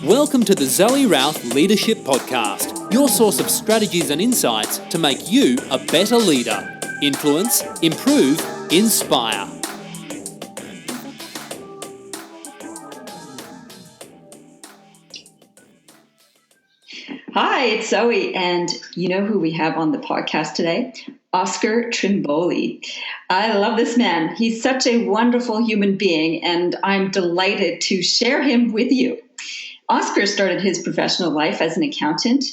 Welcome to the Zoe Routh Leadership Podcast, your source of strategies and insights to make you a better leader. Influence, improve, inspire. Hi, it's Zoe, and you know who we have on the podcast today? Oscar Trimboli. I love this man. He's such a wonderful human being, and I'm delighted to share him with you. Oscar started his professional life as an accountant,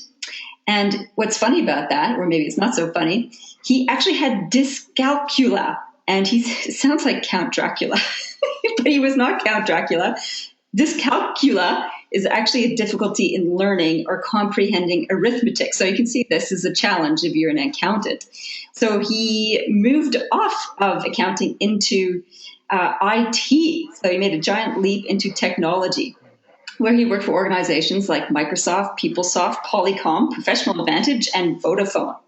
and what's funny about that, or maybe it's not so funny, he actually had Dyscalculia, and he sounds like Count Dracula, but he was not Count Dracula. Dyscalculia is actually a difficulty in learning or comprehending arithmetic. So you can see this is a challenge if you're an accountant. So he moved off of accounting into IT. So he made a giant leap into technology, where he worked for organizations like Microsoft, PeopleSoft, Polycom, Professional Advantage, and Vodafone.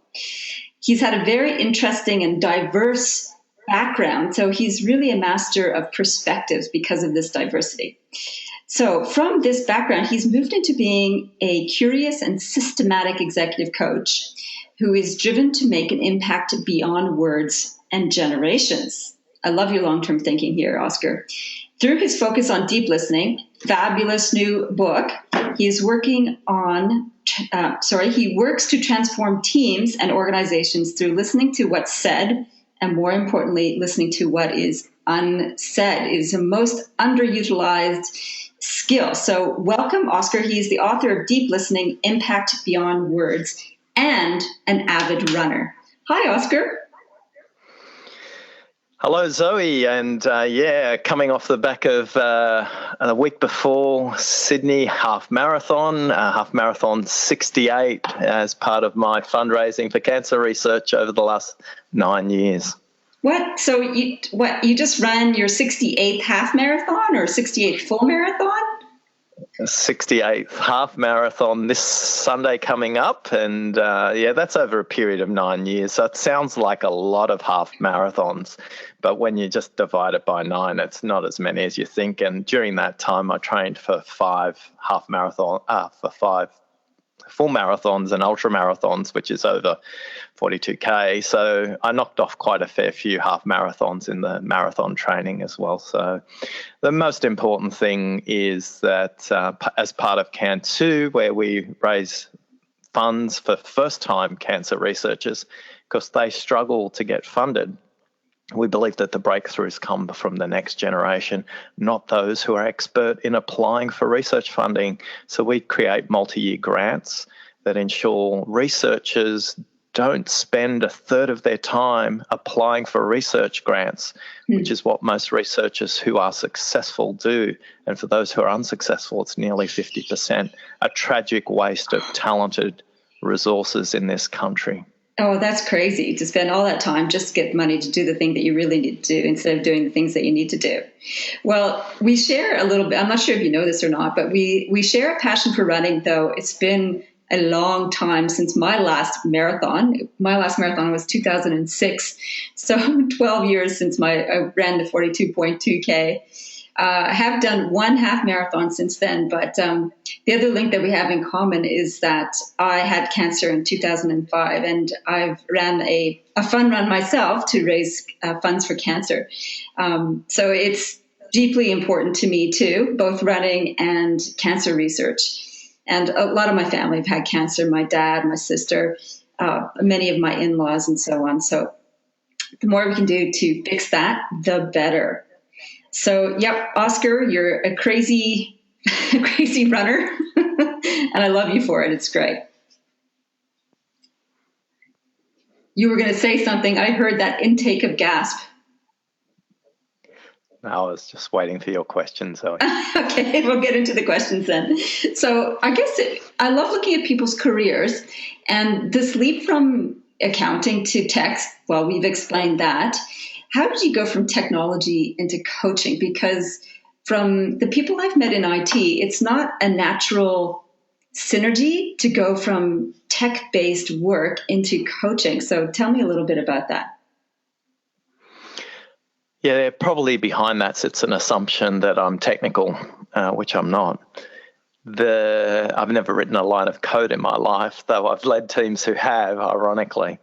He's had a very interesting and diverse background. So he's really a master of perspectives because of this diversity. So from this background, he's moved into being a curious and systematic executive coach who is driven to make an impact beyond words and generations. I love your long-term thinking here, Oscar. Through his focus on deep listening, fabulous new book, he works to transform teams and organizations through listening to what's said, and more importantly, listening to what is unsaid. It is the most underutilized skill. So welcome, Oscar. He is the author of Deep Listening, Impact Beyond Words, and an avid runner. Hi, Oscar. Hello, Zoe. And coming off the back of a week before Sydney half marathon 68 as part of my fundraising for cancer research over the last 9 years. What? So you just ran your 68th half marathon or 68th full marathon? 68th half marathon this Sunday coming up. And that's over a period of 9 years. So it sounds like a lot of half marathons. But when you just divide it by 9, it's not as many as you think. And during that time, I trained for 5 full marathons and ultra marathons, which is over 42K. So I knocked off quite a fair few half marathons in the marathon training as well. So the most important thing is that as part of CAN2, where we raise funds for first-time cancer researchers, because they struggle to get funded, we believe that the breakthroughs come from the next generation, not those who are expert in applying for research funding. So we create multi-year grants that ensure researchers don't spend a third of their time applying for research grants, which is what most researchers who are successful do. And for those who are unsuccessful, it's nearly 50%, a tragic waste of talented resources in this country. Oh, that's crazy to spend all that time just to get money to do the thing that you really need to do instead of doing the things that you need to do. Well, we share a little bit. I'm not sure if you know this or not, but we share a passion for running, though it's been a long time since my last marathon. My last marathon was 2006. So 12 years since I ran the 42.2K. I have done one half marathon since then, but the other link that we have in common is that I had cancer in 2005, and I've ran a fun run myself to raise funds for cancer. So it's deeply important to me too, both running and cancer research. And a lot of my family have had cancer, my dad, my sister, many of my in-laws and so on. So the more we can do to fix that, the better. So, yep, Oscar, you're a crazy runner, and I love you for it. It's great. You were going to say something. I heard that intake of gasp. I was just waiting for your question, Zoe. Okay, we'll get into the questions then. So I guess I love looking at people's careers, and this leap from accounting to tech, well, we've explained that. How did you go from technology into coaching? Because from the people I've met in IT, it's not a natural synergy to go from tech-based work into coaching. So tell me a little bit about that. Yeah, probably behind that sits an assumption that I'm technical, which I'm not. I've never written a line of code in my life, though I've led teams who have, ironically.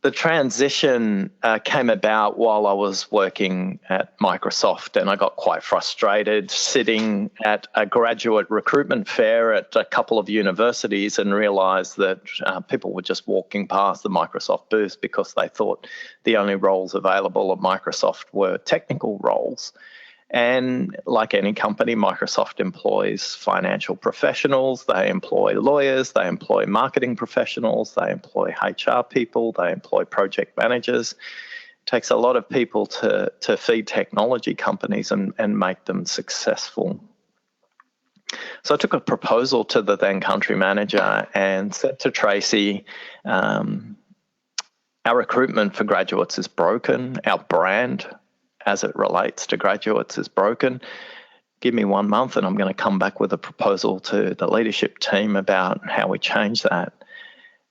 The transition came about while I was working at Microsoft, and I got quite frustrated sitting at a graduate recruitment fair at a couple of universities and realised that people were just walking past the Microsoft booth because they thought the only roles available at Microsoft were technical roles. And like any company, Microsoft employs financial professionals, they employ lawyers, they employ marketing professionals, they employ HR people, they employ project managers. It takes a lot of people to feed technology companies and make them successful. So I took a proposal to the then country manager and said to Tracy, our recruitment for graduates is broken, our brand as it relates to graduates is broken. Give me 1 month and I'm going to come back with a proposal to the leadership team about how we change that.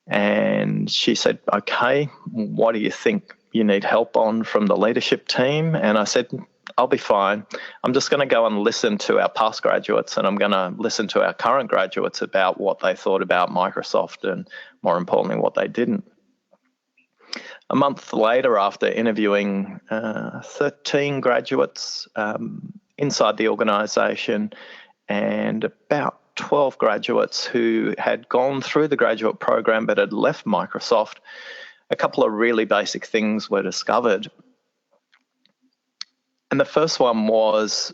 And she said, okay, what do you think you need help on from the leadership team? And I said, I'll be fine. I'm just going to go and listen to our past graduates and I'm going to listen to our current graduates about what they thought about Microsoft and, more importantly, what they didn't. A month later, after interviewing 13 graduates inside the organisation and about 12 graduates who had gone through the graduate program but had left Microsoft, a couple of really basic things were discovered. And the first one was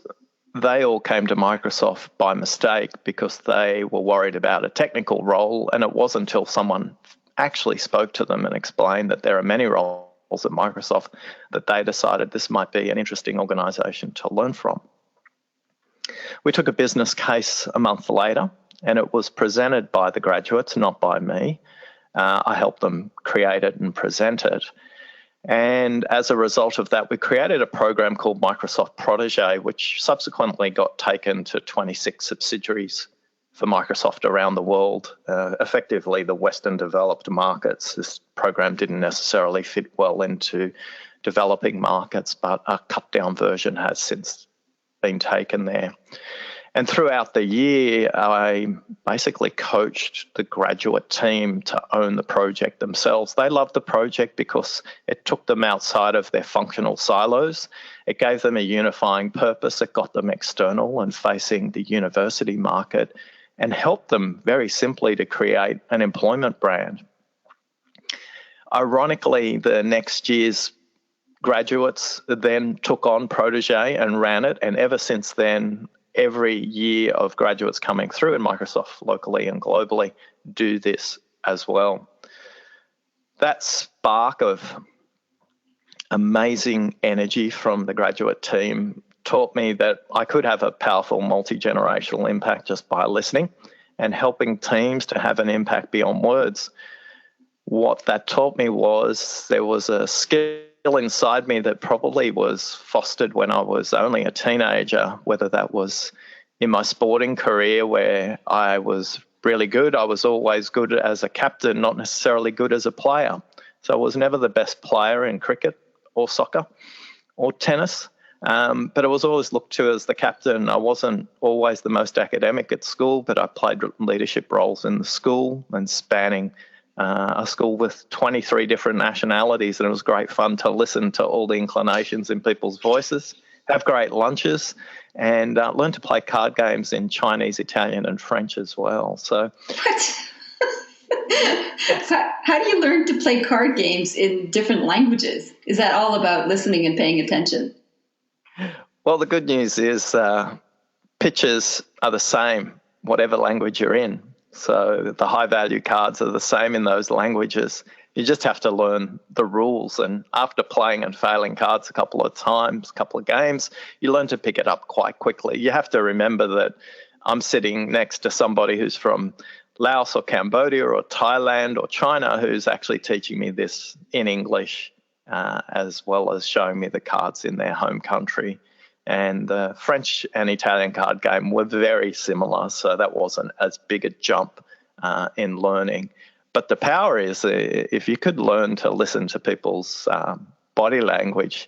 they all came to Microsoft by mistake because they were worried about a technical role, and it wasn't until someone actually spoke to them and explained that there are many roles at Microsoft that they decided this might be an interesting organisation to learn from. We took a business case a month later and it was presented by the graduates, not by me. I helped them create it and present it. And as a result of that, we created a program called Microsoft Protégé, which subsequently got taken to 26 subsidiaries for Microsoft around the world, effectively the Western developed markets. This program didn't necessarily fit well into developing markets, but a cut-down version has since been taken there. And throughout the year, I basically coached the graduate team to own the project themselves. They loved the project because it took them outside of their functional silos. It gave them a unifying purpose. It got them external and facing the university market, and help them very simply to create an employment brand. Ironically, the next year's graduates then took on Protégé and ran it, and ever since then, every year of graduates coming through in Microsoft locally and globally do this as well. That spark of amazing energy from the graduate team taught me that I could have a powerful multi-generational impact just by listening and helping teams to have an impact beyond words. What that taught me was there was a skill inside me that probably was fostered when I was only a teenager, whether that was in my sporting career where I was really good. I was always good as a captain, not necessarily good as a player. So I was never the best player in cricket or soccer or tennis. But I was always looked to as the captain. I wasn't always the most academic at school, but I played leadership roles in the school and spanning a school with 23 different nationalities. And it was great fun to listen to all the inclinations in people's voices, have great lunches, and learn to play card games in Chinese, Italian, and French as well. So, what? How do you learn to play card games in different languages? Is that all about listening and paying attention? Well, the good news is pitches are the same, whatever language you're in. So the high-value cards are the same in those languages. You just have to learn the rules. And after playing and failing cards a couple of times, a couple of games, you learn to pick it up quite quickly. You have to remember that I'm sitting next to somebody who's from Laos or Cambodia or Thailand or China who's actually teaching me this in English, as well as showing me the cards in their home country. And the French and Italian card game were very similar, so that wasn't as big a jump in learning. But the power is if you could learn to listen to people's body language,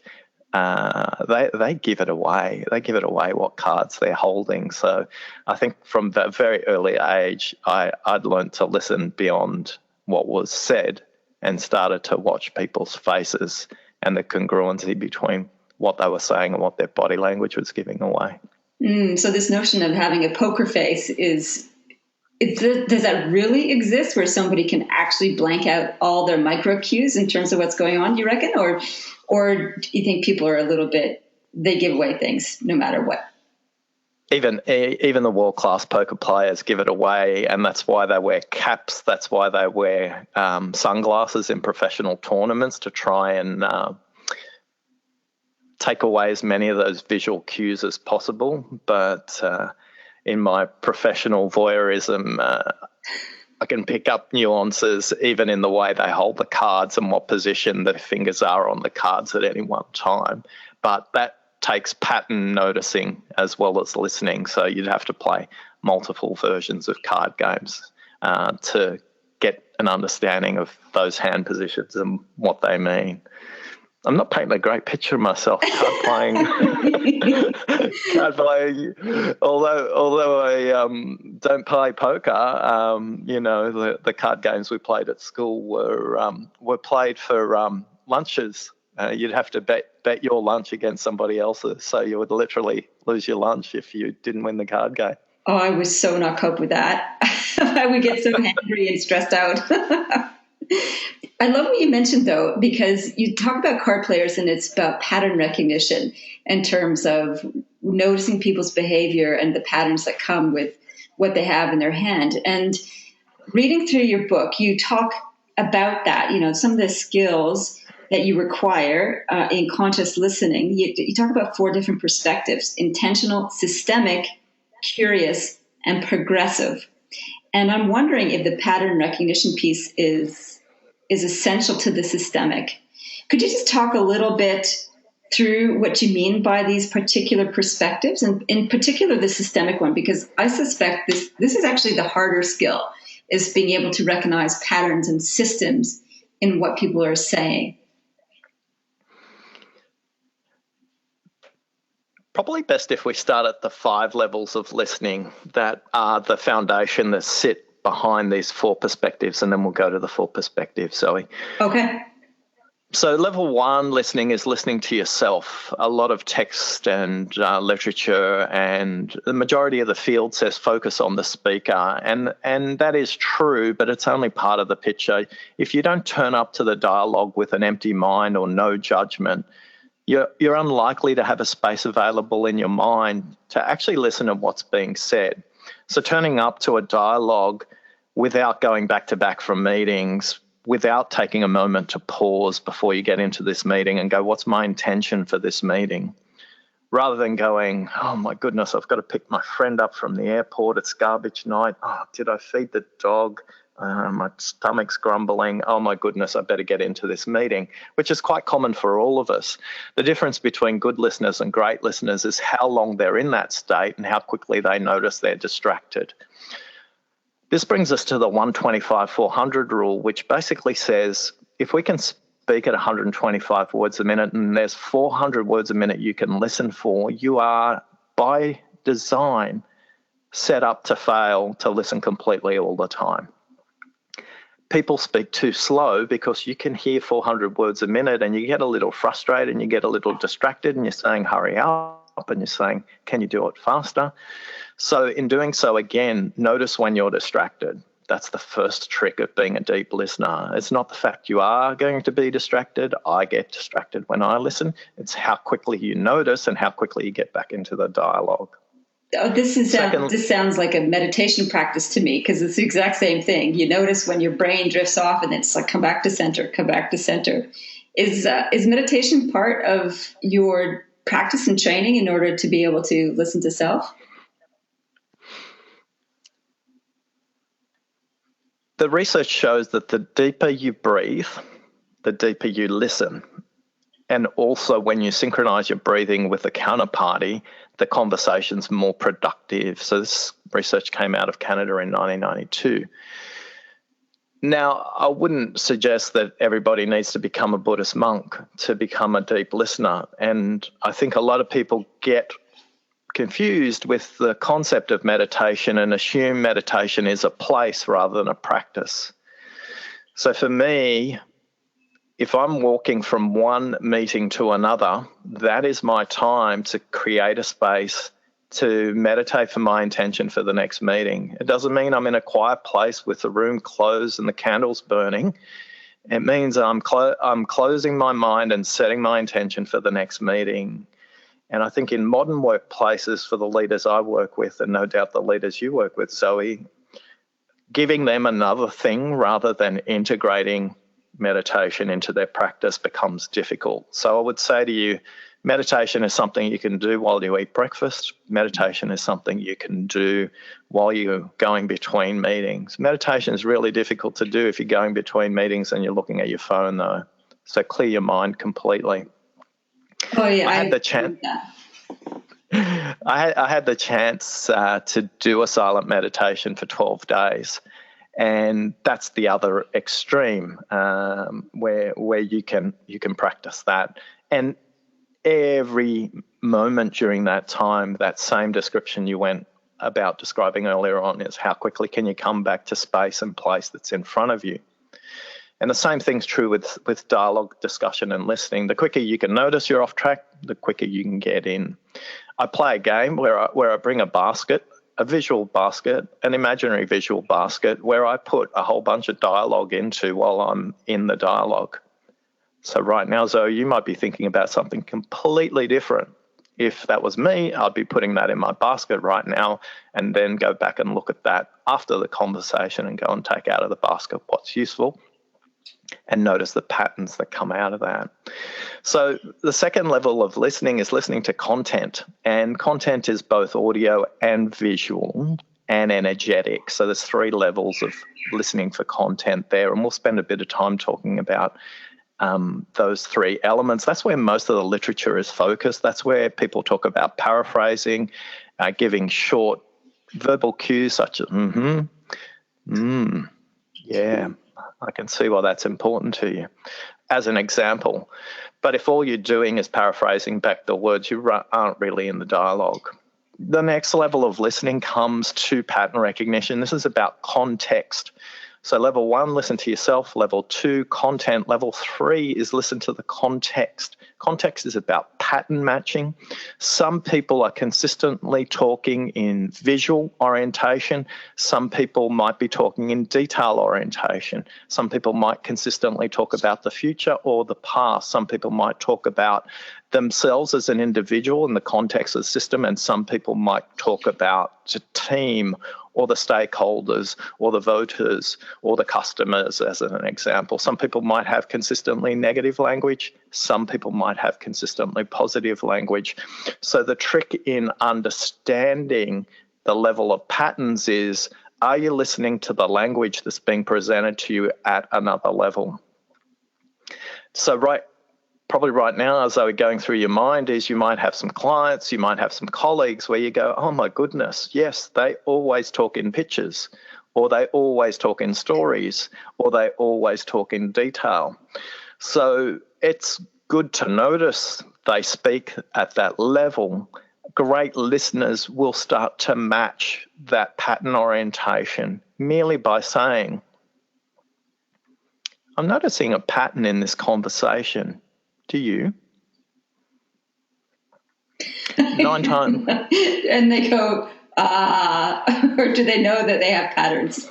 they give it away. They give it away what cards they're holding. So I think from that very early age, I'd learned to listen beyond what was said and started to watch people's faces and the congruency between what they were saying and what their body language was giving away. So this notion of having a poker face does that really exist, where somebody can actually blank out all their micro cues in terms of what's going on, do you reckon? Or do you think people are they give away things no matter what? Even the world-class poker players give it away, and that's why they wear caps. That's why they wear sunglasses in professional tournaments, to try and take away as many of those visual cues as possible. But in my professional voyeurism, I can pick up nuances even in the way they hold the cards and what position the fingers are on the cards at any one time. But that takes pattern noticing as well as listening. So you'd have to play multiple versions of card games to get an understanding of those hand positions and what they mean. I'm not painting a great picture of myself card playing. Although I don't play poker, the card games we played at school were played for lunches. You'd have to bet your lunch against somebody else's, so you would literally lose your lunch if you didn't win the card game. Oh, I would so not cope with that. I would get so angry and stressed out. I love what you mentioned, though, because you talk about card players and it's about pattern recognition in terms of noticing people's behavior and the patterns that come with what they have in their hand. And reading through your book, you talk about that, some of the skills that you require in conscious listening. You talk about 4 different perspectives: intentional, systemic, curious, and progressive. And I'm wondering if the pattern recognition piece is essential to the systemic. Could you just talk a little bit through what you mean by these particular perspectives, and in particular the systemic one? Because I suspect this is actually the harder skill, is being able to recognize patterns and systems in what people are saying. Probably best if we start at the 5 levels of listening that are the foundation that sit behind these 4 perspectives, and then we'll go to the 4 perspectives, Zoe. Okay. So level 1 listening is listening to yourself. A lot of text and literature and the majority of the field says focus on the speaker, and that is true, but it's only part of the picture. If you don't turn up to the dialogue with an empty mind or no judgment, you're unlikely to have a space available in your mind to actually listen to what's being said. So turning up to a dialogue without going back to back from meetings, without taking a moment to pause before you get into this meeting and go, what's my intention for this meeting? Rather than going, oh my goodness, I've got to pick my friend up from the airport, it's garbage night, oh, did I feed the dog? My stomach's grumbling. Oh my goodness, I better get into this meeting, which is quite common for all of us. The difference between good listeners and great listeners is how long they're in that state and how quickly they notice they're distracted. This brings us to the 125-400 rule, which basically says if we can speak at 125 words a minute and there's 400 words a minute you can listen for, you are by design set up to fail to listen completely all the time. People speak too slow because you can hear 400 words a minute and you get a little frustrated and you get a little distracted and you're saying, hurry up, and you're saying, can you do it faster? So in doing so, again, notice when you're distracted. That's the first trick of being a deep listener. It's not the fact you are going to be distracted. I get distracted when I listen. It's how quickly you notice and how quickly you get back into the dialogue. Oh, this sounds like a meditation practice to me, because it's the exact same thing. You notice when your brain drifts off and it's like, come back to center, come back to center. Is meditation part of your practice and training in order to be able to listen to self? The research shows that the deeper you breathe, the deeper you listen. And also when you synchronize your breathing with the counterparty, the conversation's more productive. So this research came out of Canada in 1992. Now, I wouldn't suggest that everybody needs to become a Buddhist monk to become a deep listener. And I think a lot of people get confused with the concept of meditation and assume meditation is a place rather than a practice. So for me, if I'm walking from one meeting to another, that is my time to create a space to meditate for my intention for the next meeting. It doesn't mean I'm in a quiet place with the room closed and the candles burning. It means I'm closing my mind and setting my intention for the next meeting. And I think in modern workplaces, for the leaders I work with, and no doubt the leaders you work with, Zoe, giving them another thing rather than integrating meditation into their practice becomes difficult. So I would say to you, meditation is something you can do while you eat breakfast. Meditation is something you can do while you're going between meetings. Meditation is really difficult to do if you're going between meetings and you're looking at your phone, though. So clear your mind completely. Oh, yeah. I had the chance. I had the chance to do a silent meditation for 12 days. And that's the other extreme where you can practice that. And every moment during that time, that same description you went about describing earlier on is how quickly can you come back to space and place that's in front of you. And the same thing's true with dialogue, discussion, and listening. The quicker you can notice you're off track, the quicker you can get in. I play a game where I bring a basket, a visual basket, an imaginary visual basket, where I put a whole bunch of dialogue into while I'm in the dialogue. So right now, Zoe, you might be thinking about something completely different. If that was me, I'd be putting that in my basket right now and then go back and look at that after the conversation and go and take out of the basket what's useful and notice the patterns that come out of that. So the second level of listening is listening to content, and content is both audio and visual and energetic. So there's 3 levels of listening for content there, and we'll spend a bit of time talking about those 3 elements. That's where most of the literature is focused. That's where people talk about paraphrasing, giving short verbal cues such as yeah, I can see why that's important to you, as an example. But if all you're doing is paraphrasing back the words, you aren't really in the dialogue. The next level of listening comes to pattern recognition. This is about context. So level 1, listen to yourself. Level 2, content. Level 3 is listen to the context. Context is about pattern matching. Some people are consistently talking in visual orientation. Some people might be talking in detail orientation. Some people might consistently talk about the future or the past. Some people might talk about themselves as an individual in the context of the system, and some people might talk about the team or the stakeholders or the voters or the customers, as an example. Some people might have consistently negative language. Some people might have consistently positive language. So the trick in understanding the level of patterns is, are you listening to the language that's being presented to you at another level? So probably right now, as I were going through your mind, is you might have some clients, you might have some colleagues where you go, oh my goodness, yes, they always talk in pictures, or they always talk in stories, or they always talk in detail. So it's good to notice they speak at that level. Great listeners will start to match that pattern orientation merely by saying, I'm noticing a pattern in this conversation. Do you? 9 times. And they go, or do they know that they have patterns?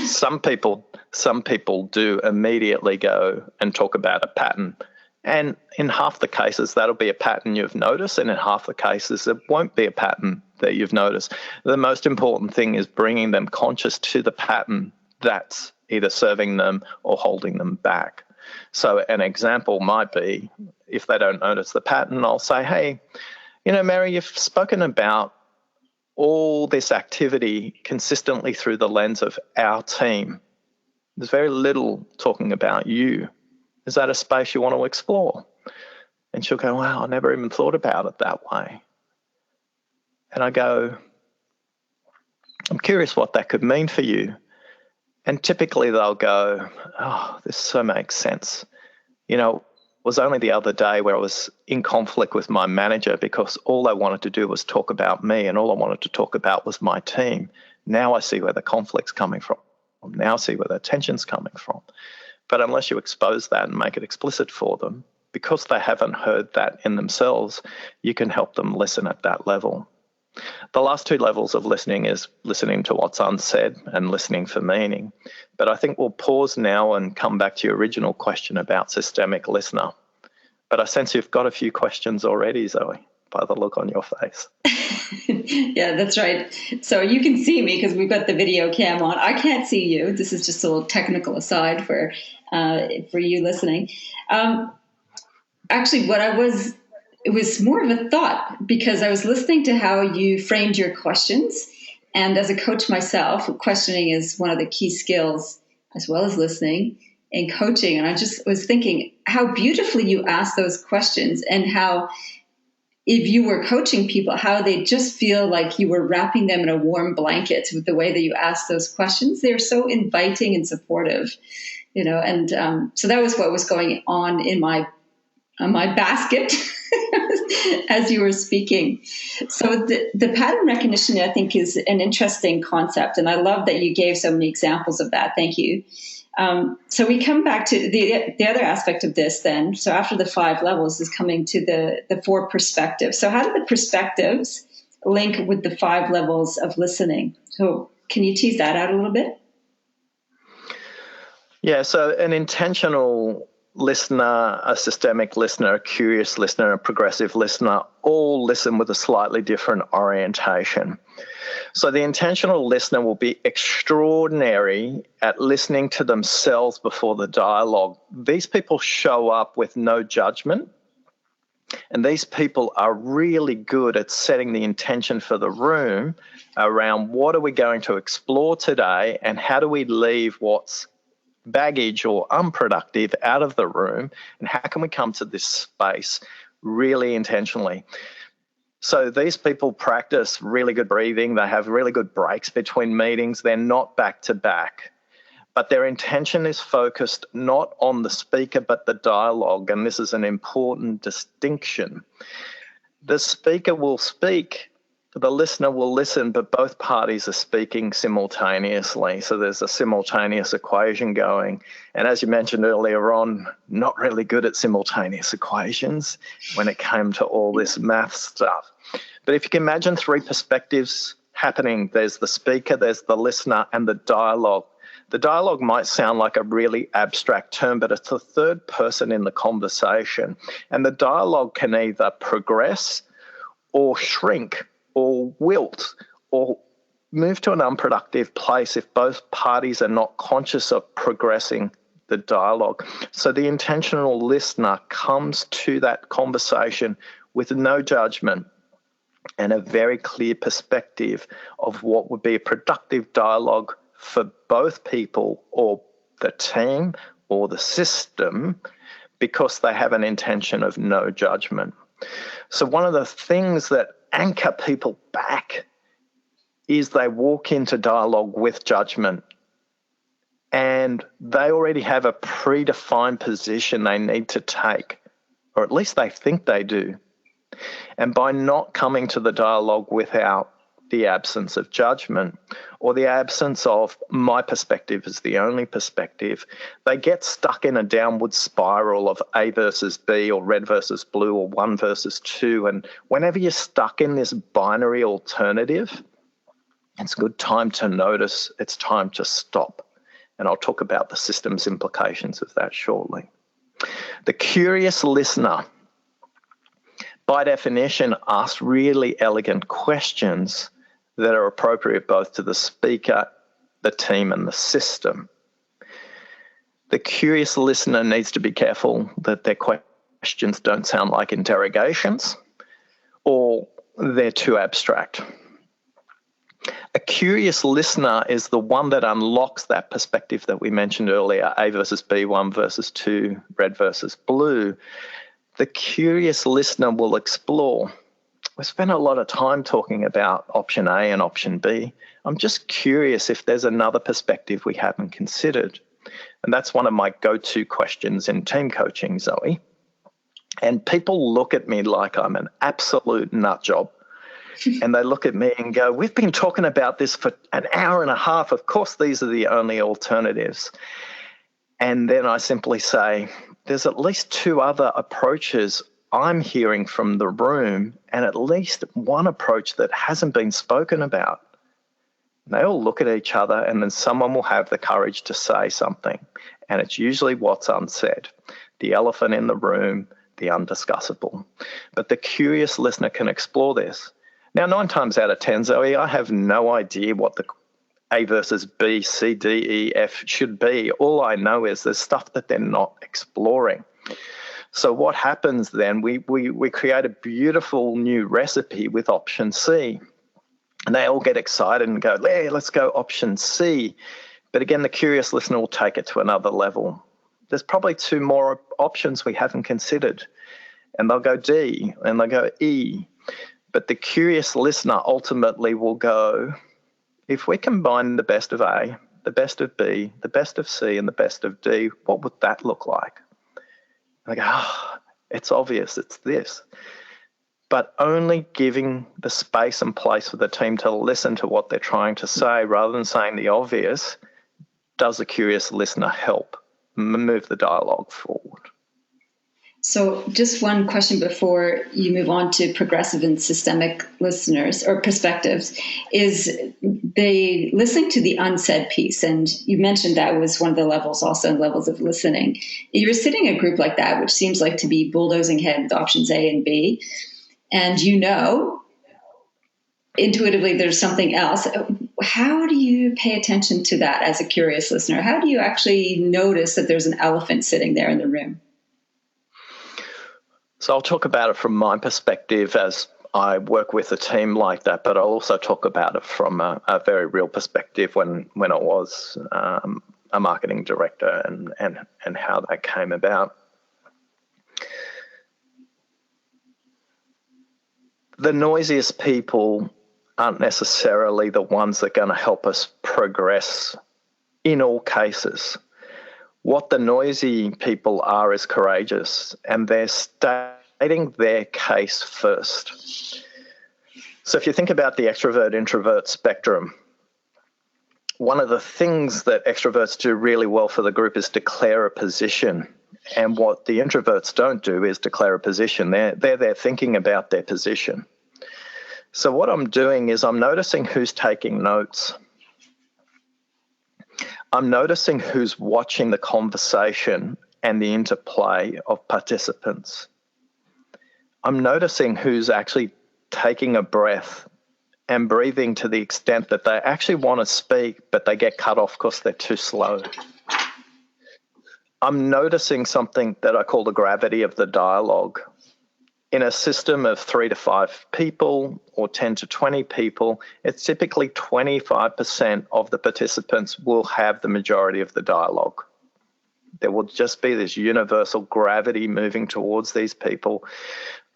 Some people do immediately go and talk about a pattern. And in half the cases, that'll be a pattern you've noticed, and in half the cases, it won't be a pattern that you've noticed. The most important thing is bringing them conscious to the pattern that's either serving them or holding them back. So an example might be, if they don't notice the pattern, I'll say, hey, Mary, you've spoken about all this activity consistently through the lens of our team. There's very little talking about you. Is that a space you want to explore? And she'll go, wow, I never even thought about it that way. And I go, I'm curious what that could mean for you. And typically they'll go, oh, this so makes sense. You know, it was only the other day where I was in conflict with my manager because all I wanted to do was talk about me and all I wanted to talk about was my team. Now I see where the conflict's coming from. Now I see where the tension's coming from. But unless you expose that and make it explicit for them, because they haven't heard that in themselves, you can help them listen at that level. The last two levels of listening is listening to what's unsaid and listening for meaning. But I think we'll pause now and come back to your original question about systemic listener. But I sense you've got a few questions already, Zoe, by the look on your face. Yeah, that's right. So you can see me because we've got the video cam on. I can't see you. This is just a little technical aside for you listening. Actually, it was more of a thought because I was listening to how you framed your questions. And as a coach myself, questioning is one of the key skills, as well as listening and coaching. And I just was thinking how beautifully you asked those questions and how, if you were coaching people, how they just feel like you were wrapping them in a warm blanket with the way that you asked those questions. They're so inviting and supportive, you know, and so that was what was going on in my basket as you were speaking. So the pattern recognition, I think, is an interesting concept. And I love that you gave so many examples of that. Thank you. So we come back to the other aspect of this then. So after the 5 levels is coming to the 4 perspectives. So how do the perspectives link with the 5 levels of listening? So can you tease that out a little bit? Yeah, so an intentional listener, a systemic listener, a curious listener, a progressive listener, all listen with a slightly different orientation. So the intentional listener will be extraordinary at listening to themselves before the dialogue. These people show up with no judgment, and these people are really good at setting the intention for the room around what are we going to explore today and how do we leave what's baggage or unproductive out of the room, and how can we come to this space really intentionally. So these people practice really good breathing. They have really good breaks between meetings. They're not back to back, but their intention is focused not on the speaker but the dialogue, and this is an important distinction. The speaker will speak, the listener will listen, but both parties are speaking simultaneously. So there's a simultaneous equation going. And as you mentioned earlier on, not really good at simultaneous equations when it came to all this math stuff. But if you can imagine 3 perspectives happening, there's the speaker, there's the listener, and the dialogue. The dialogue might sound like a really abstract term, but it's the third person in the conversation. And the dialogue can either progress or shrink or wilt or move to an unproductive place if both parties are not conscious of progressing the dialogue. So the intentional listener comes to that conversation with no judgment and a very clear perspective of what would be a productive dialogue for both people or the team or the system, because they have an intention of no judgment. So one of the things that anchor people back is they walk into dialogue with judgment, and they already have a predefined position they need to take, or at least they think they do. And by not coming to the dialogue without the absence of judgment or the absence of my perspective is the only perspective, they get stuck in a downward spiral of A versus B or red versus blue or 1 versus 2. And whenever you're stuck in this binary alternative, it's a good time to notice it's time to stop. And I'll talk about the systems implications of that shortly. The curious listener, by definition, asks really elegant questions that are appropriate both to the speaker, the team, and the system. The curious listener needs to be careful that their questions don't sound like interrogations or they're too abstract. A curious listener is the one that unlocks that perspective that we mentioned earlier, A versus B, 1 versus 2, red versus blue. The curious listener will explore, we spent a lot of time talking about option A and option B. I'm just curious if there's another perspective we haven't considered. And that's one of my go-to questions in team coaching, Zoe. And people look at me like I'm an absolute nut job. And they look at me and go, we've been talking about this for an hour and a half. Of course, these are the only alternatives. And then I simply say, there's at least two other approaches I'm hearing from the room, and at least one approach that hasn't been spoken about. And they all look at each other, and then someone will have the courage to say something. And it's usually what's unsaid, the elephant in the room, the undiscussable. But the curious listener can explore this. Now, 9 times out of 10, Zoe, I have no idea what the A versus B, C, D, E, F should be. All I know is there's stuff that they're not exploring. So what happens then, we create a beautiful new recipe with option C. And they all get excited and go, hey, let's go option C. But again, the curious listener will take it to another level. There's probably 2 more options we haven't considered. And they'll go D and they'll go E. But the curious listener ultimately will go, if we combine the best of A, the best of B, the best of C, and the best of D, what would that look like? And I go, it's obvious, it's this. But only giving the space and place for the team to listen to what they're trying to say rather than saying the obvious, does the curious listener help move the dialogue forward? So just one question before you move on to progressive and systemic listeners or perspectives is they listening to the unsaid piece. And you mentioned that was one of the levels, also levels of listening. You're sitting in a group like that, which seems like to be bulldozing ahead with options A and B. And intuitively there's something else. How do you pay attention to that as a curious listener? How do you actually notice that there's an elephant sitting there in the room? So I'll talk about it from my perspective as I work with a team like that, but I'll also talk about it from a very real perspective when I was a marketing director and how that came about. The noisiest people aren't necessarily the ones that are going to help us progress in all cases. What the noisy people are is courageous, and they're stating their case first. So if you think about the extrovert-introvert spectrum, one of the things that extroverts do really well for the group is declare a position. And what the introverts don't do is declare a position. They're there thinking about their position. So what I'm doing is I'm noticing who's taking notes. I'm noticing who's watching the conversation and the interplay of participants. I'm noticing who's actually taking a breath and breathing to the extent that they actually want to speak, but they get cut off because they're too slow. I'm noticing something that I call the gravity of the dialogue. In a system of 3 to 5 people or 10 to 20 people, it's typically 25% of the participants will have the majority of the dialogue. There will just be this universal gravity moving towards these people.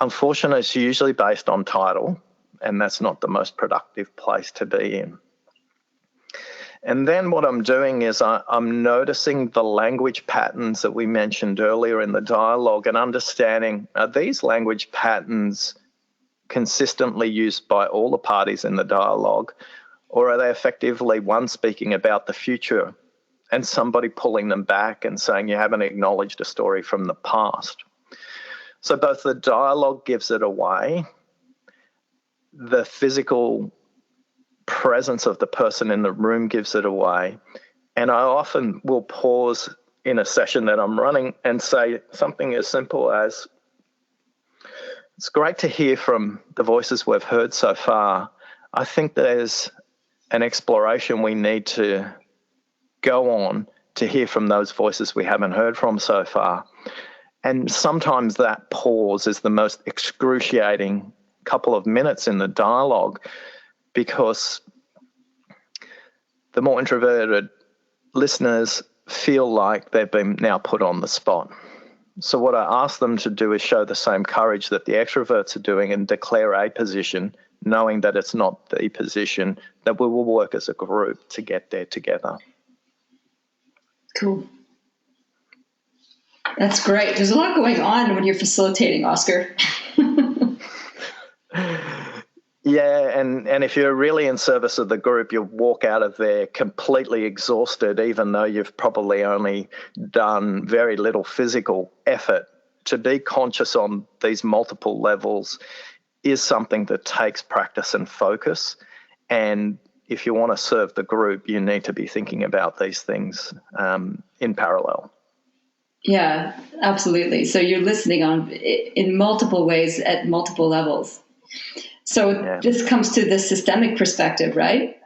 Unfortunately, it's usually based on title, and that's not the most productive place to be in. And then what I'm doing is I'm noticing the language patterns that we mentioned earlier in the dialogue and understanding, are these language patterns consistently used by all the parties in the dialogue, or are they effectively one speaking about the future and somebody pulling them back and saying you haven't acknowledged a story from the past? So both the dialogue gives it away, the physical presence of the person in the room gives it away. And I often will pause in a session that I'm running and say something as simple as, it's great to hear from the voices we've heard so far. I think there's an exploration we need to go on to hear from those voices we haven't heard from so far. And sometimes that pause is the most excruciating couple of minutes in the dialogue, because the more introverted listeners feel like they've been now put on the spot. So what I ask them to do is show the same courage that the extroverts are doing and declare a position, knowing that it's not the position, that we will work as a group to get there together. Cool. That's great. There's a lot going on when you're facilitating, Oscar. Yeah, and if you're really in service of the group, you'll walk out of there completely exhausted, even though you've probably only done very little physical effort. To be conscious on these multiple levels is something that takes practice and focus. And if you want to serve the group, you need to be thinking about these things in parallel. Yeah, absolutely. So you're listening in multiple ways at multiple levels. So This comes to the systemic perspective, right?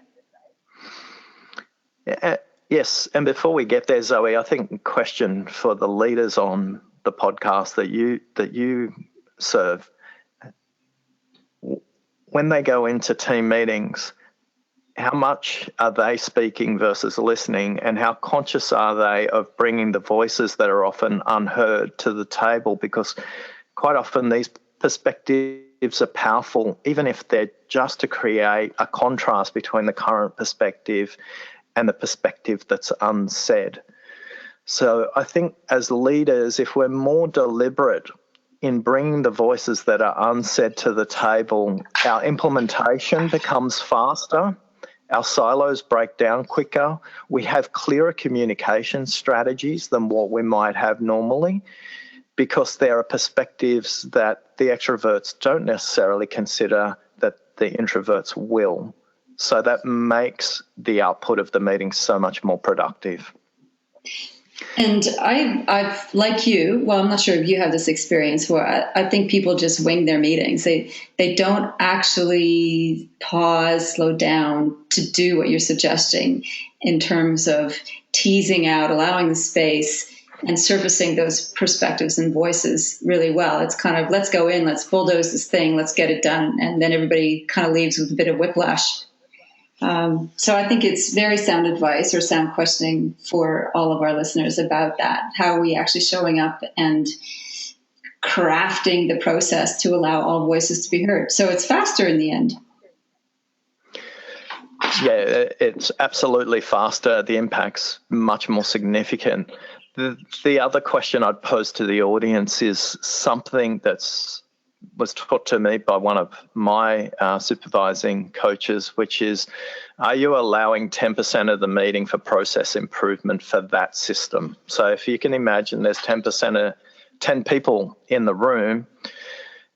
Yes. And before we get there, Zoe, I think a question for the leaders on the podcast that you serve, when they go into team meetings, how much are they speaking versus listening, and how conscious are they of bringing the voices that are often unheard to the table? Because quite often these perspectives are powerful, even if they're just to create a contrast between the current perspective and the perspective that's unsaid. So I think as leaders, if we're more deliberate in bringing the voices that are unsaid to the table, our implementation becomes faster, our silos break down quicker, we have clearer communication strategies than what we might have normally, because there are perspectives that the extroverts don't necessarily consider that the introverts will. So that makes the output of the meeting so much more productive. And I've like you, well, I'm not sure if you have this experience where I think people just wing their meetings. They don't actually pause, slow down to do what you're suggesting in terms of teasing out, allowing the space, and surfacing those perspectives and voices really well. It's kind of, let's go in, let's bulldoze this thing, let's get it done. And then everybody kind of leaves with a bit of whiplash. So I think it's very sound advice or sound questioning for all of our listeners about that. How are we actually showing up and crafting the process to allow all voices to be heard? So it's faster in the end. Yeah, it's absolutely faster. The impact's much more significant. The other question I'd pose to the audience is something was taught to me by one of my supervising coaches, which is, are you allowing 10% of the meeting for process improvement for that system? So if you can imagine there's 10% of 10 people in the room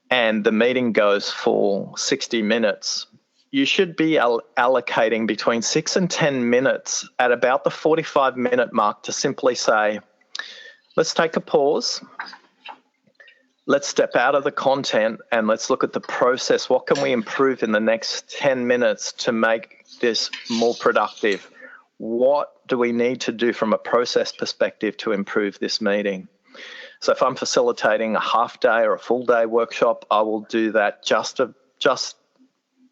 and the meeting goes for 60 minutes, you should be allocating between 6 and 10 minutes at about the 45-minute mark to simply say, let's take a pause. Let's step out of the content and let's look at the process. What can we improve in the next 10 minutes to make this more productive? What do we need to do from a process perspective to improve this meeting? So if I'm facilitating a half day or a full day workshop, I will do that just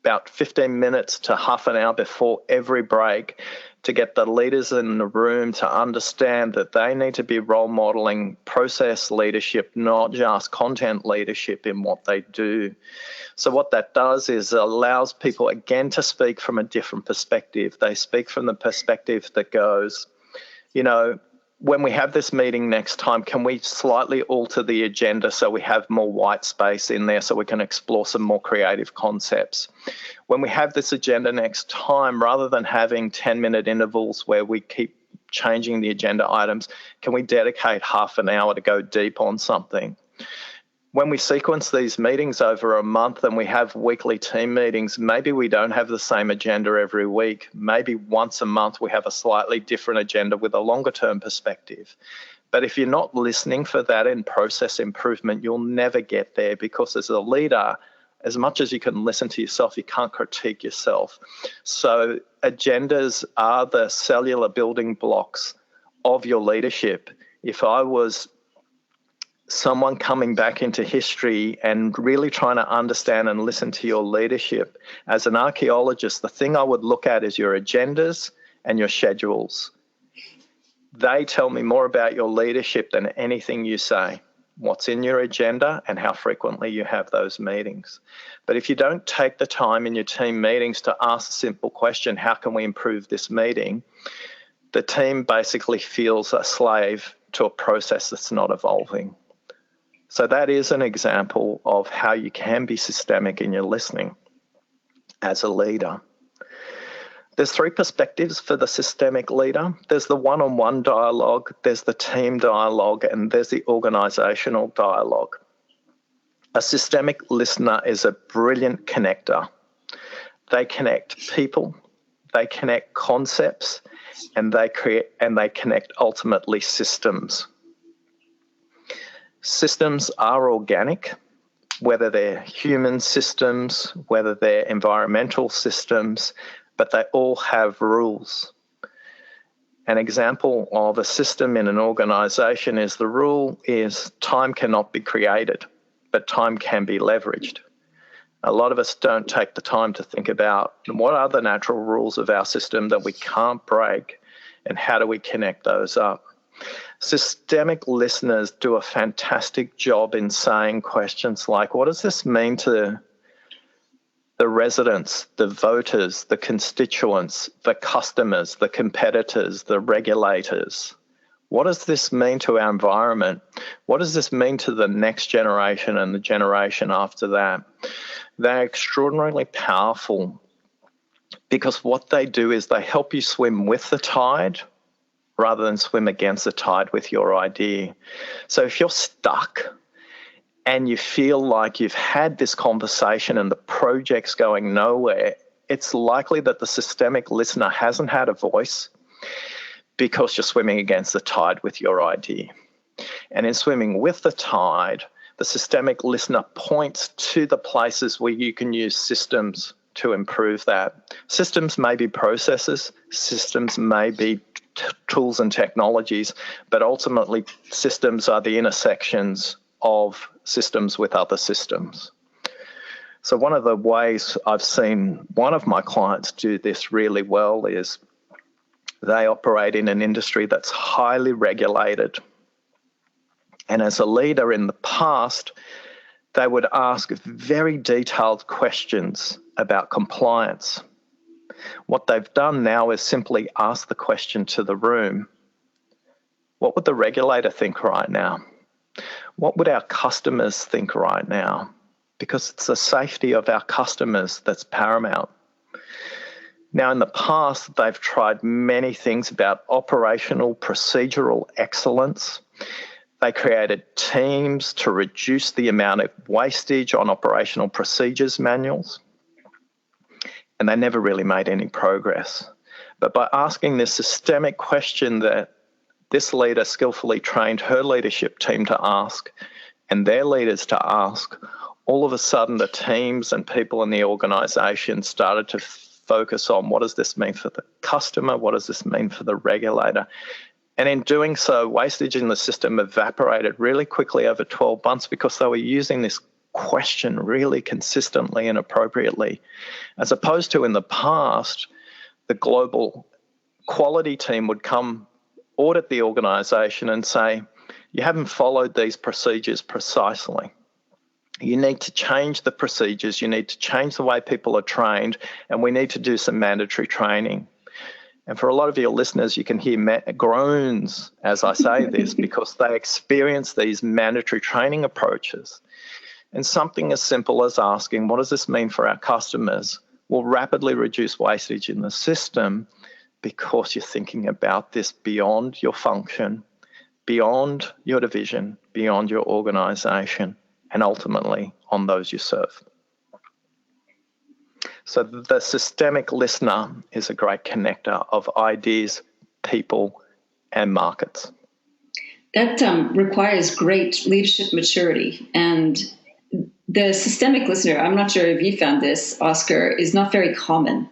about 15 minutes to half an hour before every break to get the leaders in the room to understand that they need to be role modeling process leadership, not just content leadership in what they do. So what that does is allows people again to speak from a different perspective. They speak from the perspective that goes, when we have this meeting next time, can we slightly alter the agenda so we have more white space in there so we can explore some more creative concepts? When we have this agenda next time, rather than having 10-minute intervals where we keep changing the agenda items, can we dedicate half an hour to go deep on something? When we sequence these meetings over a month and we have weekly team meetings, maybe we don't have the same agenda every week. Maybe once a month we have a slightly different agenda with a longer term perspective. But if you're not listening for that in process improvement, you'll never get there, because as a leader, as much as you can listen to yourself, you can't critique yourself. So agendas are the cellular building blocks of your leadership. If I was someone coming back into history and really trying to understand and listen to your leadership, as an archaeologist, the thing I would look at is your agendas and your schedules. They tell me more about your leadership than anything you say. what's in your agenda, and how frequently you have those meetings. But if you don't take the time in your team meetings to ask a simple question, how can we improve this meeting? The team basically feels a slave to a process that's not evolving. So that is an example of how you can be systemic in your listening as a leader. There's three perspectives for the systemic leader. There's the one-on-one dialogue, there's the team dialogue, and there's the organizational dialogue. A systemic listener is a brilliant connector. They connect people, they connect concepts, and they connect ultimately systems. Systems are organic, whether they're human systems, whether they're environmental systems, but they all have rules. An example of a system in an organization is the rule is time cannot be created, but time can be leveraged. A lot of us don't take the time to think about what are the natural rules of our system that we can't break, and how do we connect those up. Systemic listeners do a fantastic job in saying questions like, what does this mean to the residents, the voters, the constituents, the customers, the competitors, the regulators? What does this mean to our environment? What does this mean to the next generation and the generation after that? They're extraordinarily powerful because what they do is they help you swim with the tide rather than swim against the tide with your idea. So if you're stuck and you feel like you've had this conversation and the project's going nowhere, it's likely that the systemic listener hasn't had a voice because you're swimming against the tide with your idea. And in swimming with the tide, the systemic listener points to the places where you can use systems to improve that. Systems may be processes, systems may be tools and technologies, but ultimately systems are the intersections of systems with other systems. So one of the ways I've seen one of my clients do this really well is they operate in an industry that's highly regulated. And as a leader in the past, they would ask very detailed questions about compliance. What they've done now is simply ask the question to the room. What would the regulator think right now? What would our customers think right now? Because it's the safety of our customers that's paramount. Now, in the past, they've tried many things about operational procedural excellence. They created teams to reduce the amount of wastage on operational procedures manuals, and they never really made any progress. But by asking this systemic question that this leader skillfully trained her leadership team to ask and their leaders to ask, all of a sudden the teams and people in the organisation started to focus on what does this mean for the customer, what does this mean for the regulator. And in doing so, wastage in the system evaporated really quickly over 12 months because they were using this question really consistently and appropriately, as opposed to in the past, the global quality team would come audit the organisation and say, you haven't followed these procedures precisely. You need to change the procedures, you need to change the way people are trained, and we need to do some mandatory training. And for a lot of your listeners, you can hear groans as I say this because they experience these mandatory training approaches. And something as simple as asking, what does this mean for our customers, will rapidly reduce wastage in the system because you're thinking about this beyond your function, beyond your division, beyond your organisation, and ultimately on those you serve. So the systemic listener is a great connector of ideas, people, and markets. That requires great leadership maturity. And the systemic listener, I'm not sure if you found this, Oscar, is not very common.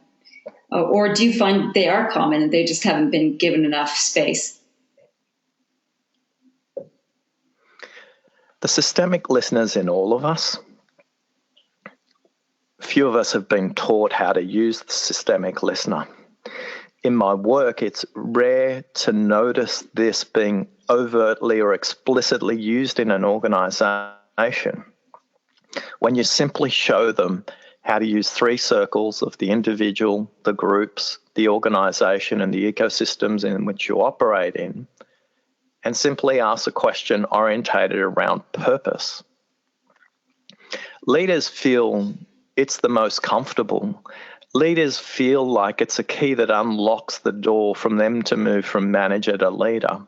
Or do you find they are common and they just haven't been given enough space? The systemic listeners in all of us. Few of us have been taught how to use the systemic listener. in my work, it's rare to notice this being overtly or explicitly used in an organization. When you simply show them how to use 3 circles of the individual, the groups, the organization, and the ecosystems in which you operate in, and simply ask a question orientated around purpose. Leaders feel it's the most comfortable. Leaders feel like it's a key that unlocks the door from them to move from manager to leader,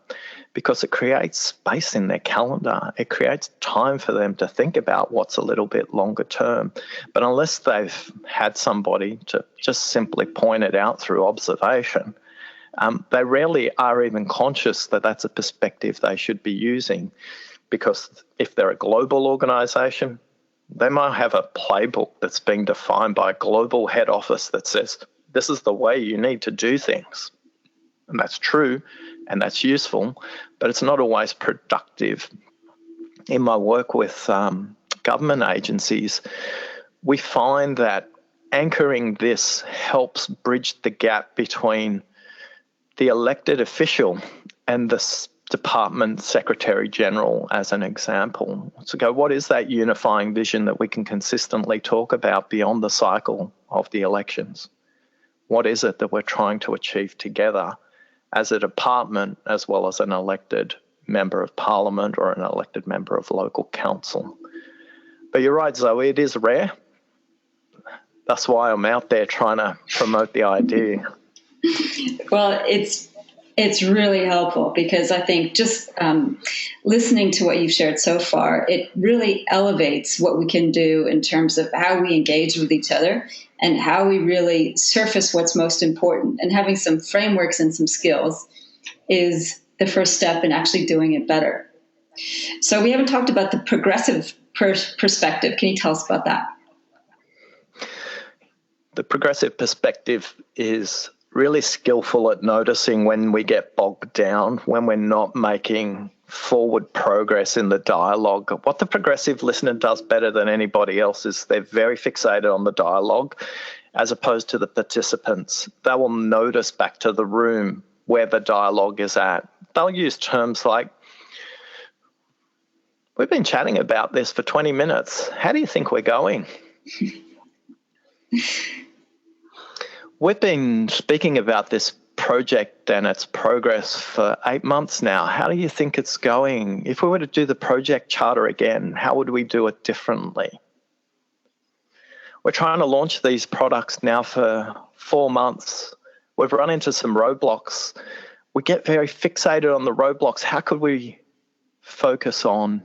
because it creates space in their calendar. It creates time for them to think about what's a little bit longer term. But unless they've had somebody to just simply point it out through observation, they rarely are even conscious that that's a perspective they should be using, because if they're a global organisation, they might have a playbook that's being defined by a global head office that says, this is the way you need to do things. And that's true and that's useful, but it's not always productive. In my work with government agencies, we find that anchoring this helps bridge the gap between the elected official and the Department Secretary General, as an example. So go, what is that unifying vision that we can consistently talk about beyond the cycle of the elections? What is it that we're trying to achieve together as a department, as well as an elected member of parliament or an elected member of local council? But you're right, Zoe, it is rare. That's why I'm out there trying to promote the idea. Well, it's really helpful, because I think just listening to what you've shared so far, it really elevates what we can do in terms of how we engage with each other and how we really surface what's most important. And having some frameworks and some skills is the first step in actually doing it better. So we haven't talked about the progressive perspective. Can you tell us about that? The progressive perspective is really skillful at noticing when we get bogged down, when we're not making forward progress in the dialogue. What the progressive listener does better than anybody else is they're very fixated on the dialogue as opposed to the participants. They will notice back to the room where the dialogue is at. They'll use terms like, we've been chatting about this for 20 minutes. How do you think we're going? We've been speaking about this project and its progress for 8 months now. How do you think it's going? If we were to do the project charter again, how would we do it differently? We're trying to launch these products now for 4 months. We've run into some roadblocks. We get very fixated on the roadblocks. How could we focus on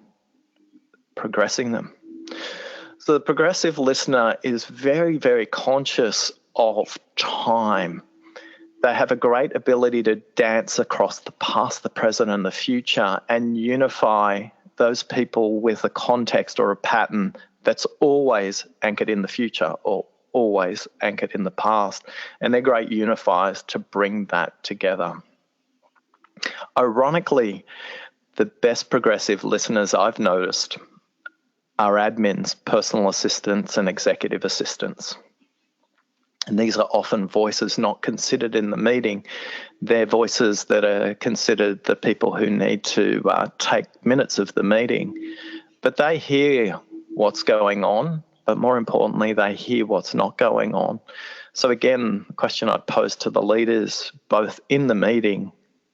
progressing them? So the progressive listener is very, very conscious of time. They have a great ability to dance across the past, the present, and the future and unify those people with a context or a pattern that's always anchored in the future or always anchored in the past. And they're great unifiers to bring that together. Ironically, the best progressive listeners I've noticed are admins, personal assistants, and executive assistants. And these are often voices not considered in the meeting. They're voices that are considered the people who need to take minutes of the meeting. But they hear what's going on, but more importantly, they hear what's not going on. So again, the question I'd pose to the leaders, both in the meeting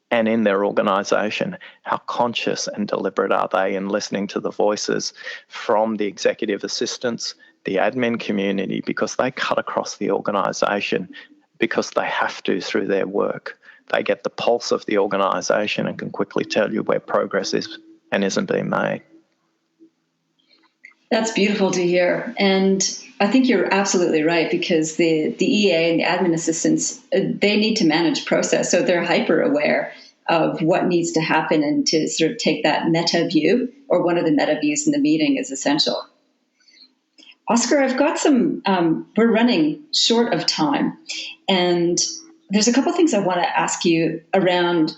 and in their organisation, how conscious and deliberate are they in listening to the voices from the executive assistants, the admin community, because they cut across the organisation because they have to through their work. They get the pulse of the organisation and can quickly tell you where progress is and isn't being made. That's beautiful to hear. And I think you're absolutely right, because the EA and the admin assistants, they need to manage process. So they're hyper aware of what needs to happen, and to sort of take that meta view, or one of the meta views in the meeting, is essential. Oscar, I've got some, we're running short of time, and there's a couple things I want to ask you around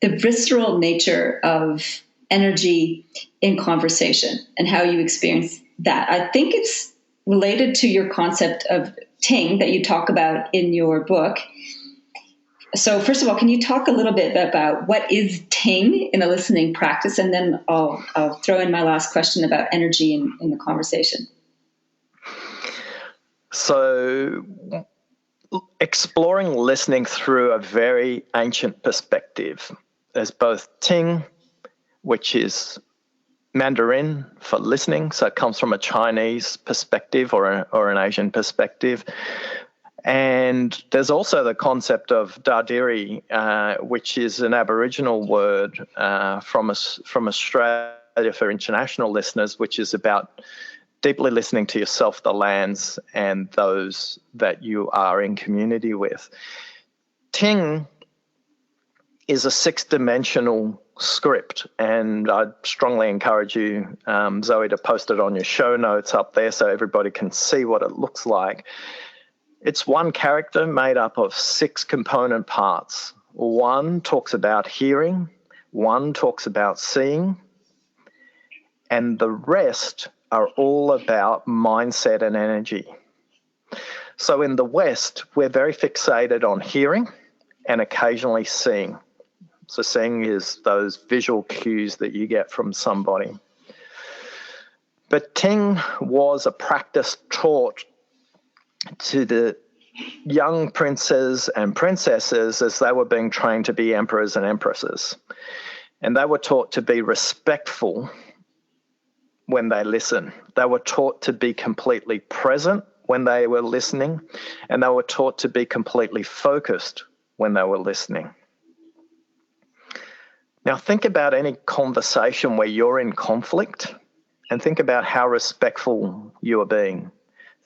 the visceral nature of energy in conversation and how you experience that. I think it's related to your concept of Ting that you talk about in your book. So first of all, can you talk a little bit about what is Ting in a listening practice? And then I'll throw in my last question about energy in the conversation. So exploring listening through a very ancient perspective. There's both Ting, which is Mandarin for listening, so it comes from a Chinese perspective or an Asian perspective. And there's also the concept of Dadiri, which is an Aboriginal word from Australia for international listeners, which is about deeply listening to yourself, the lands, and those that you are in community with. Ting is a six-dimensional script, and I'd strongly encourage you, Zoe, to post it on your show notes up there so everybody can see what it looks like. It's one character made up of 6 component parts. One talks about hearing, one talks about seeing, and the rest are all about mindset and energy. So in the West, we're very fixated on hearing and occasionally seeing. So seeing is those visual cues that you get from somebody. But Ting was a practice taught to the young princes and princesses as they were being trained to be emperors and empresses. And they were taught to be respectful when they listen. They were taught to be completely present when they were listening, and they were taught to be completely focused when they were listening. Now think about any conversation where you're in conflict and think about how respectful you are being.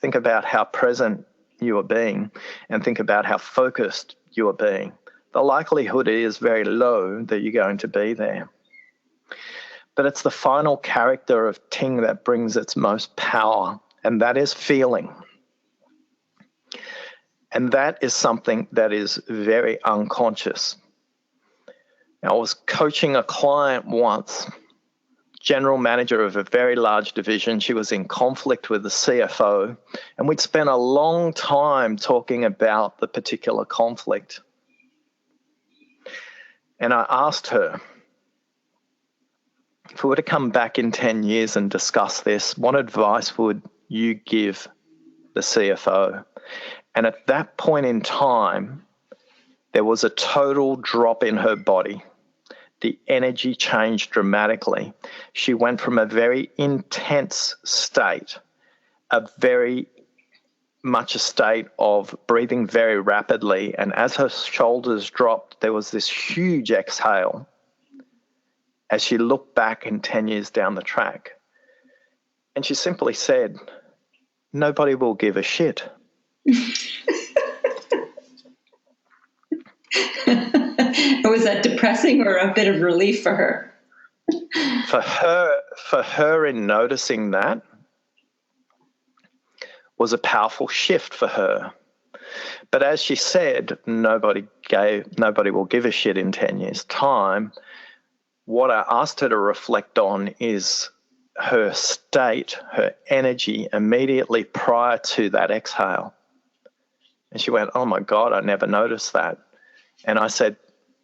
Think about how present you are being and think about how focused you are being. The likelihood is very low that you're going to be there. But it's the final character of Ting that brings its most power, and that is feeling. And that is something that is very unconscious. Now, I was coaching a client once, general manager of a very large division. She was in conflict with the CFO, and we'd spent a long time talking about the particular conflict. And I asked her, if we were to come back in 10 years and discuss this, what advice would you give the CFO? And at that point in time, there was a total drop in her body. The energy changed dramatically. She went from a very intense state, very much a state of breathing very rapidly. And as her shoulders dropped, there was this huge exhale as she looked back in 10 years down the track. And she simply said, "Nobody will give a shit." Was that depressing or a bit of relief for her? For her in noticing that was a powerful shift for her. But as she said, nobody will give a shit in 10 years' time. What I asked her to reflect on is her state, her energy immediately prior to that exhale. And she went, "Oh my God, I never noticed that." And I said,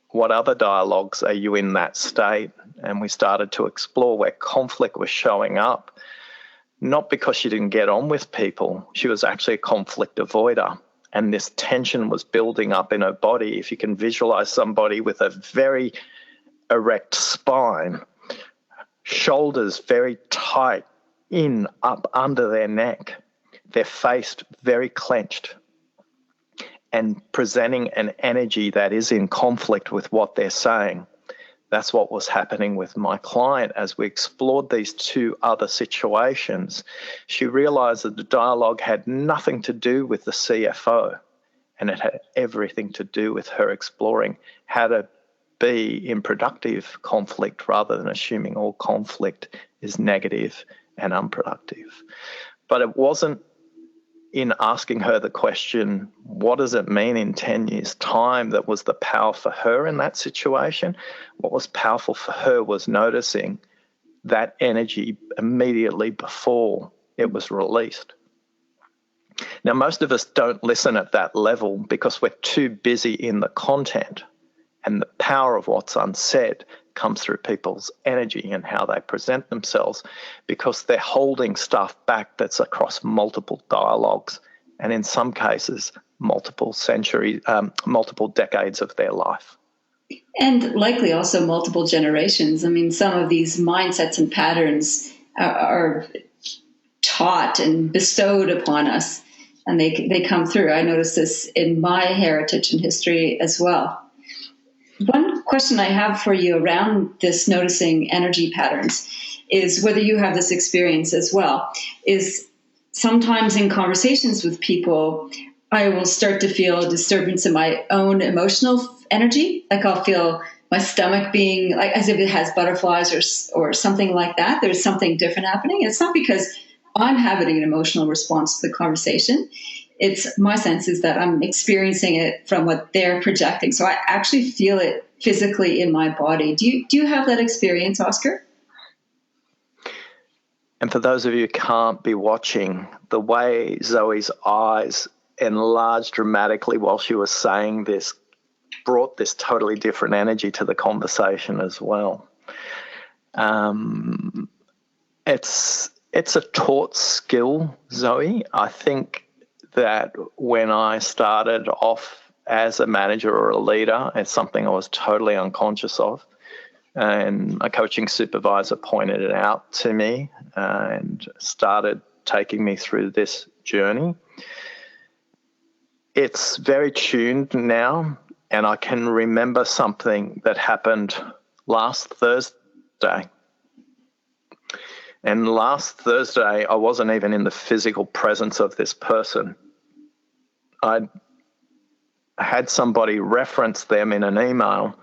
"What other dialogues are you in that state?" And we started to explore where conflict was showing up, not because she didn't get on with people. She was actually a conflict avoider. And this tension was building up in her body. If you can visualize somebody with a very erect spine, shoulders very tight up under their neck, their face very clenched, and presenting an energy that is in conflict with what they're saying. That's what was happening with my client as we explored these 2 other situations. She realized that the dialogue had nothing to do with the CFO, and it had everything to do with her exploring how to be in productive conflict rather than assuming all conflict is negative and unproductive. But it wasn't in asking her the question, what does it mean in 10 years' time, that was the power for her in that situation. What was powerful for her was noticing that energy immediately before it was released. Now, most of us don't listen at that level because we're too busy in the content, and the power of what's unsaid comes through people's energy and how they present themselves, because they're holding stuff back that's across multiple dialogues, and in some cases, multiple decades of their life. And likely also multiple generations. I mean, some of these mindsets and patterns are taught and bestowed upon us, and they come through. I notice this in my heritage and history as well. One question I have for you around this noticing energy patterns is whether you have this experience as well, is sometimes in conversations with people, I will start to feel a disturbance in my own emotional energy. Like I'll feel my stomach being like as if it has butterflies or something like that. There's something different happening. It's not because I'm having an emotional response to the conversation. It's my sense is that I'm experiencing it from what they're projecting. So I actually feel it physically in my body. Do you have that experience, Oscar? And for those of you who can't be watching, the way Zoe's eyes enlarged dramatically while she was saying this brought this totally different energy to the conversation as well. It's a taught skill, Zoe. I think that when I started off as a manager or a leader, it's something I was totally unconscious of. And a coaching supervisor pointed it out to me and started taking me through this journey. It's very tuned now, and I can remember something that happened last Thursday. And last Thursday, I wasn't even in the physical presence of this person. I had somebody reference them in an email,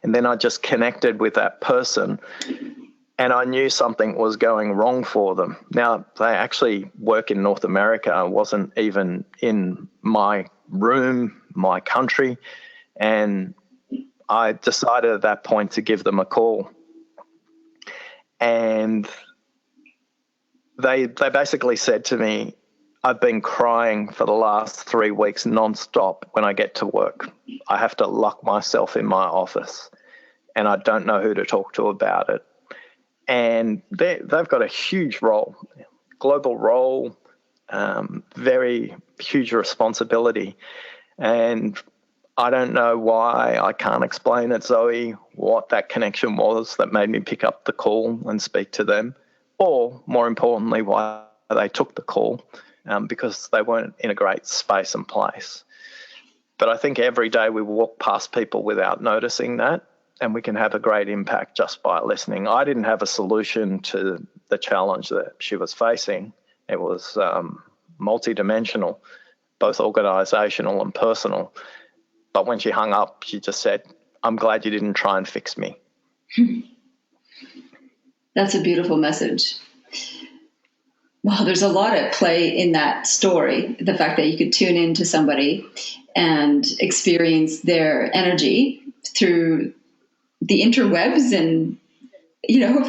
and then I just connected with that person, and I knew something was going wrong for them. Now, they actually work in North America. I wasn't even in my room, my country, and I decided at that point to give them a call. And they basically said to me, I've been crying for the last 3 weeks nonstop when I get to work. I have to lock myself in my office, and I don't know who to talk to about it. And they've got a huge role, global role, very huge responsibility. And I don't know why, I can't explain it, Zoe, what that connection was that made me pick up the call and speak to them, or more importantly, why they took the call, because they weren't in a great space and place. But I think every day we walk past people without noticing that, and we can have a great impact just by listening. I didn't have a solution to the challenge that she was facing. It was multidimensional, both organisational and personal. But when she hung up, she just said, I'm glad you didn't try and fix me. That's a beautiful message. Well, there's a lot at play in that story. The fact that you could tune into somebody and experience their energy through the interwebs and,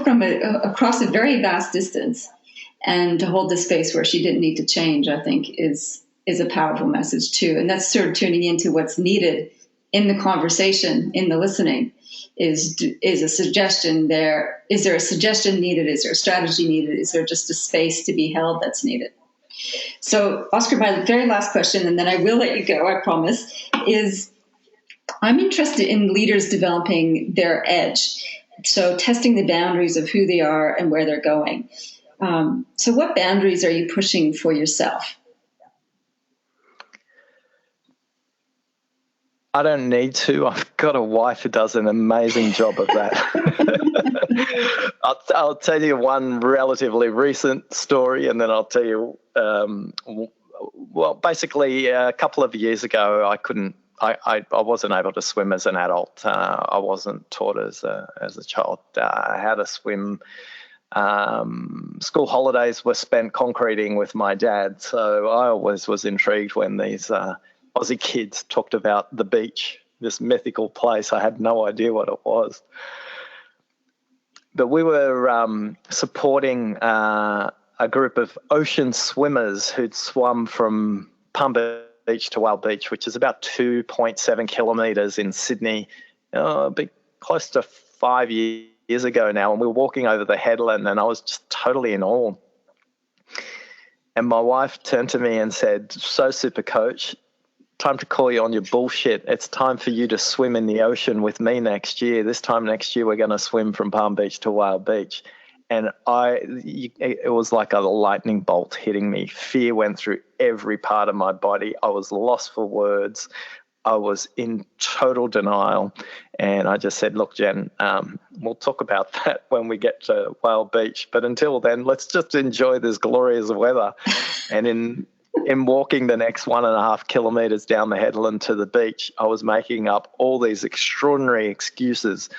from across a very vast distance, and to hold the space where she didn't need to change, I think is a powerful message too. And that's sort of tuning into what's needed in the conversation, in the listening. Is a suggestion there? Is there a suggestion needed? Is there a strategy needed? Is there just a space to be held that's needed? So, Oscar, my very last question, and then I will let you go, I promise, is I'm interested in leaders developing their edge. So testing the boundaries of who they are and where they're going. So what boundaries are you pushing for yourself? I don't need to. I've got a wife who does an amazing job of that. I'll tell you one relatively recent story, and then I'll tell you, basically a couple of years ago, I wasn't able to swim as an adult. I wasn't taught as a child how to swim. School holidays were spent concreting with my dad, so I always was intrigued when these Aussie kids talked about the beach, this mythical place. I had no idea what it was. But we were supporting a a group of ocean swimmers who'd swum from Palm Beach to Whale Beach, which is about 2.7 kilometres in Sydney, a bit close to 5 years ago now. And we were walking over the headland and I was just totally in awe. And my wife turned to me and said, "So super, coach, time to call you on your bullshit. It's time for you to swim in the ocean with me next year. This time next year, we're going to swim from Palm Beach to Whale Beach." And it was like a lightning bolt hitting me. Fear went through every part of my body. I was lost for words. I was in total denial. And I just said, "Look, Jen, we'll talk about that when we get to Whale Beach. But until then, let's just enjoy this glorious weather." And in walking the next 1.5 kilometres down the headland to the beach, I was making up all these extraordinary excuses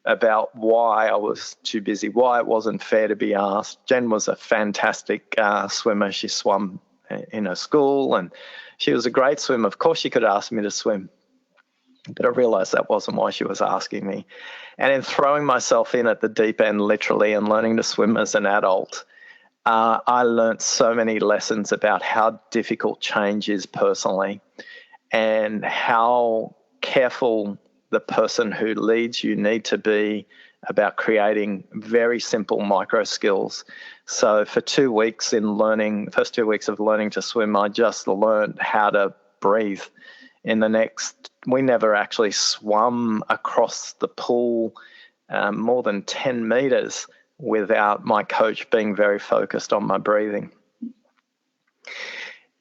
about why I was too busy, why it wasn't fair to be asked. Jen was a fantastic swimmer. She swam in her school and she was a great swimmer. Of course, she could ask me to swim, but I realised that wasn't why she was asking me. And in throwing myself in at the deep end, literally, and learning to swim as an adult, I learned so many lessons about how difficult change is personally and how careful the person who leads you need to be about creating very simple micro skills. So for 2 weeks first 2 weeks of learning to swim, I just learned how to breathe. We never actually swum across the pool more than 10 meters without my coach being very focused on my breathing.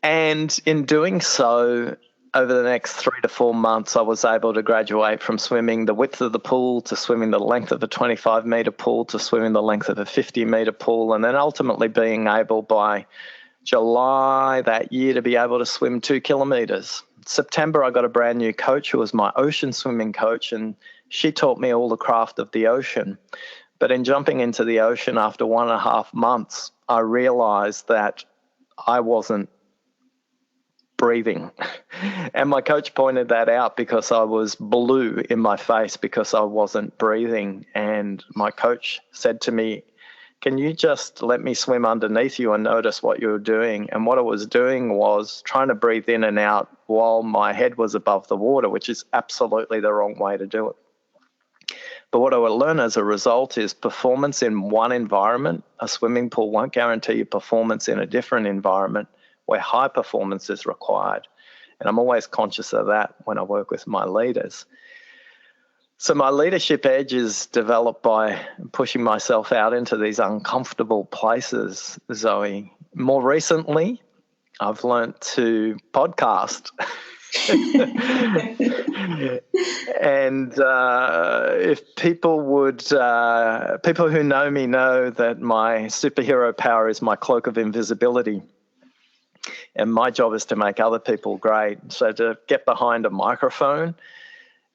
And in doing so, over the next 3 to 4 months, I was able to graduate from swimming the width of the pool to swimming the length of a 25-metre pool to swimming the length of a 50-metre pool, and then ultimately being able by July that year to be able to swim 2 kilometres. September, I got a brand new coach who was my ocean swimming coach, and she taught me all the craft of the ocean. But in jumping into the ocean after 1.5 months, I realised that I wasn't breathing. And my coach pointed that out because I was blue in my face because I wasn't breathing. And my coach said to me, "Can you just let me swim underneath you and notice what you're doing?" And what I was doing was trying to breathe in and out while my head was above the water, which is absolutely the wrong way to do it. But what I would learn as a result is performance in one environment, a swimming pool, won't guarantee you performance in a different environment where high performance is required. And I'm always conscious of that when I work with my leaders. So my leadership edge is developed by pushing myself out into these uncomfortable places, Zoe. More recently, I've learned to podcast. And if people who know me know that my superhero power is my cloak of invisibility. And my job is to make other people great. So to get behind a microphone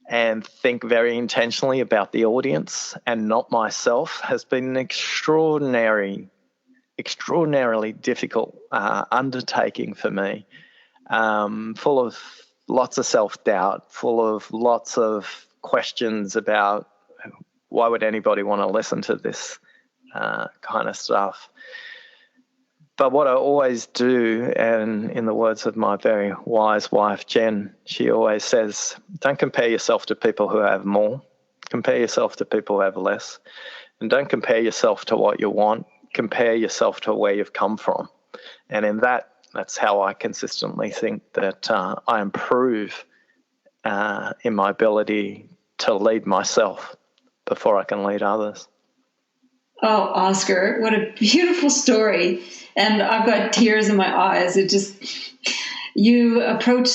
and think very intentionally about the audience and not myself has been an extraordinarily difficult undertaking for me, full of lots of self-doubt, full of lots of questions about why would anybody want to listen to this kind of stuff. But what I always do, and in the words of my very wise wife, Jen, she always says, don't compare yourself to people who have more. Compare yourself to people who have less. And don't compare yourself to what you want. Compare yourself to where you've come from. And in that's how I consistently think that I improve in my ability to lead myself before I can lead others. Oh, Oscar, what a beautiful story. And I've got tears in my eyes. You approach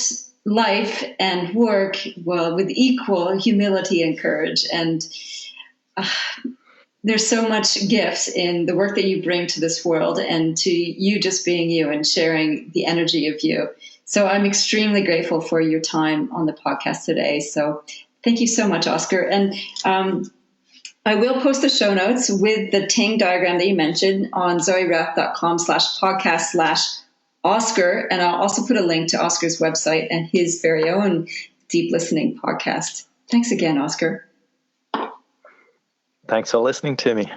life and work, well, with equal humility and courage. And there's so much gifts in the work that you bring to this world and to you just being you and sharing the energy of you. So I'm extremely grateful for your time on the podcast today. So thank you so much, Oscar. And I will post the show notes with the Ting diagram that you mentioned on zoerauth.com/podcast/Oscar. And I'll also put a link to Oscar's website and his very own Deep Listening podcast. Thanks again, Oscar. Thanks for listening to me.